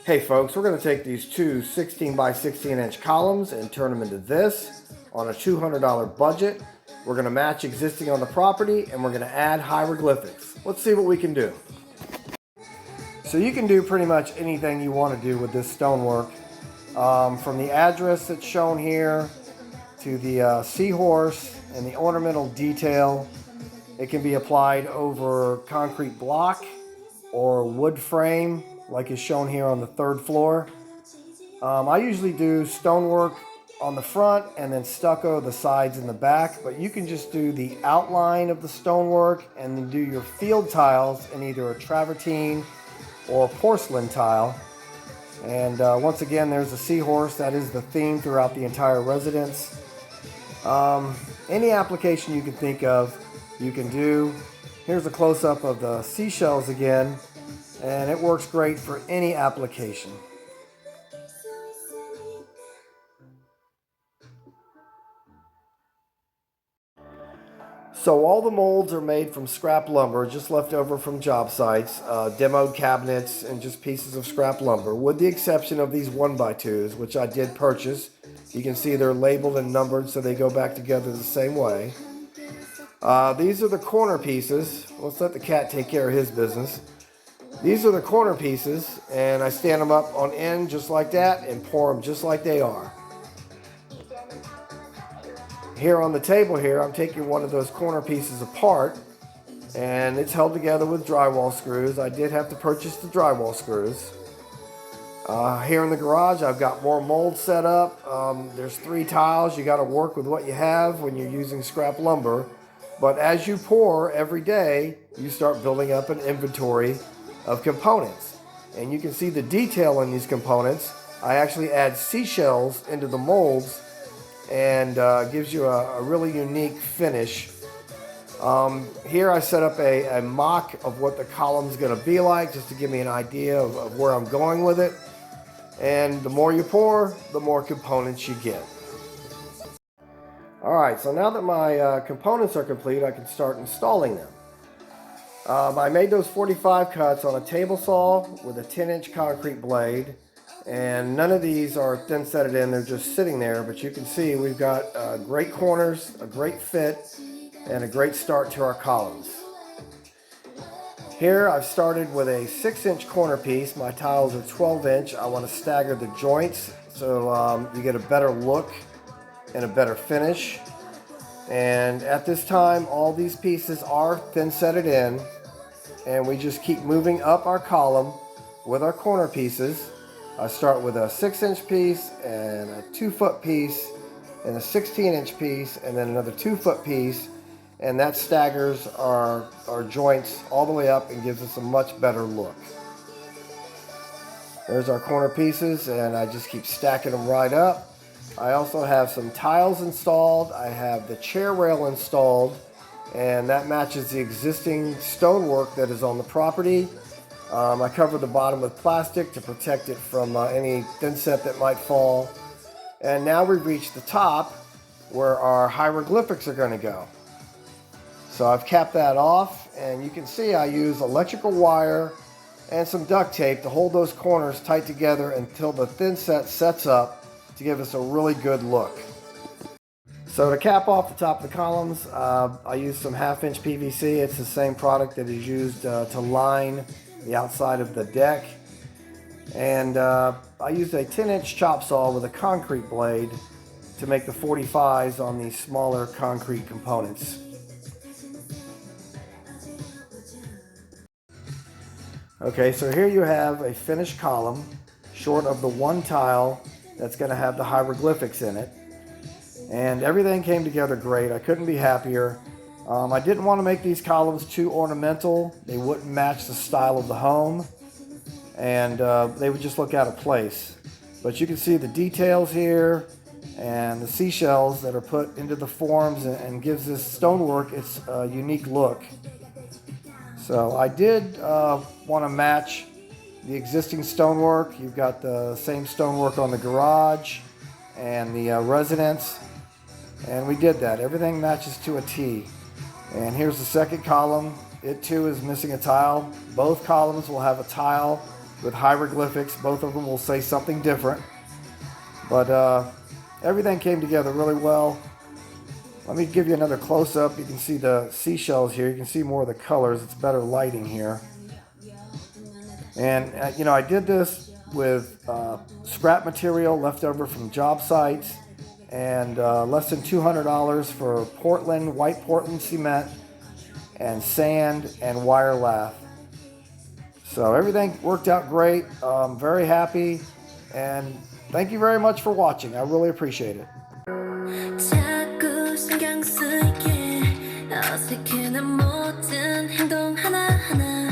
Hey folks, we're going to take these two 16 by 16 inch columns and turn them into this on a $200 budget. We're going to match existing on the property and we're going to add hieroglyphics. Let's see what we can do. So you can do pretty much anything you want to do with this stonework. From the address that's shown here to the seahorse and the ornamental detail. It can be applied over concrete block or wood frame like is shown here on the third floor. I usually do stonework on the front and then stucco the sides and the back, but you can just do the outline of the stonework and then do your field tiles in either a travertine or porcelain tile. And once again, there's a seahorse. That is the theme throughout the entire residence. Any application you can think of, you can do. Here's a close-up of the seashells again, and it works great for any application. So all the molds are made from scrap lumber, just left over from job sites, demoed cabinets, and just pieces of scrap lumber, with the exception of these 1x2s, which I did purchase. You can see they're labeled and numbered so they go back together the same way. These are the corner pieces. Let's let the cat take care of his business. These are the corner pieces, and I stand them up on end just like that and pour them just like they are. Here on the table here, I'm taking one of those corner pieces apart, and it's held together with drywall screws. I did have to purchase the drywall screws. Here in the garage, I've got more molds set up. There's 3 tiles. You got to work with what you have when you're using scrap lumber. But as you pour every day, you start building up an inventory of components. And you can see the detail in these components. I actually add seashells into the molds and gives you a really unique finish. Here I set up a mock of what the column's going to be like, just to give me an idea of where I'm going with it. And the more you pour, the more components you get. Alright, so now that my components are complete, I can start installing them. I made those 45 cuts on a table saw with a 10-inch concrete blade. And none of these are thin setted in, they're just sitting there. But you can see we've got great corners, a great fit, and a great start to our columns. Here I've started with a 6-inch corner piece. My tiles are 12-inch. I want to stagger the joints so you get a better look and a better finish. And at this time, all these pieces are thin setted in, and we just keep moving up our column with our corner pieces. I start with a 6-inch piece and a 2-foot piece and a 16-inch piece and then another 2-foot piece, and that staggers our joints all the way up and gives us a much better look. There's our corner pieces, and I just keep stacking them right up. I also have some tiles installed. I have the chair rail installed, and that matches the existing stonework that is on the property. I cover the bottom with plastic to protect it from any thin set that might fall. And now we've reached the top where our hieroglyphics are going to go. So I've capped that off, and you can see I use electrical wire and some duct tape to hold those corners tight together until the thin set sets up to give us a really good look. So to cap off the top of the columns, I use some 1/2-inch PVC. It's the same product that is used to line the outside of the deck. And I used a 10-inch chop saw with a concrete blade to make the 45s on these smaller concrete components. Okay, so here you have a finished column short of the one tile that's going to have the hieroglyphics in it. And everything came together great. I couldn't be happier. I didn't want to make these columns too ornamental. They wouldn't match the style of the home, and they would just look out of place. But you can see the details here and the seashells that are put into the forms and gives this stonework its unique look. So I did want to match the existing stonework. You've got the same stonework on the garage and the residence, and we did that. Everything matches to a T. And here's the second column. It too is missing a tile. Both columns will have a tile with hieroglyphics. Both of them will say something different. But everything came together really well. Let me give you another close-up. You can see the seashells here. You can see more of the colors. It's better lighting here. And, I did this with scrap material left over from job sites and less than $200 for white Portland cement and sand and wire lath. So everything worked out great. I'm very happy, and thank you very much for watching. I really appreciate it. 자꾸 신경 쓰이게 어색해 난 모든 행동 하나하나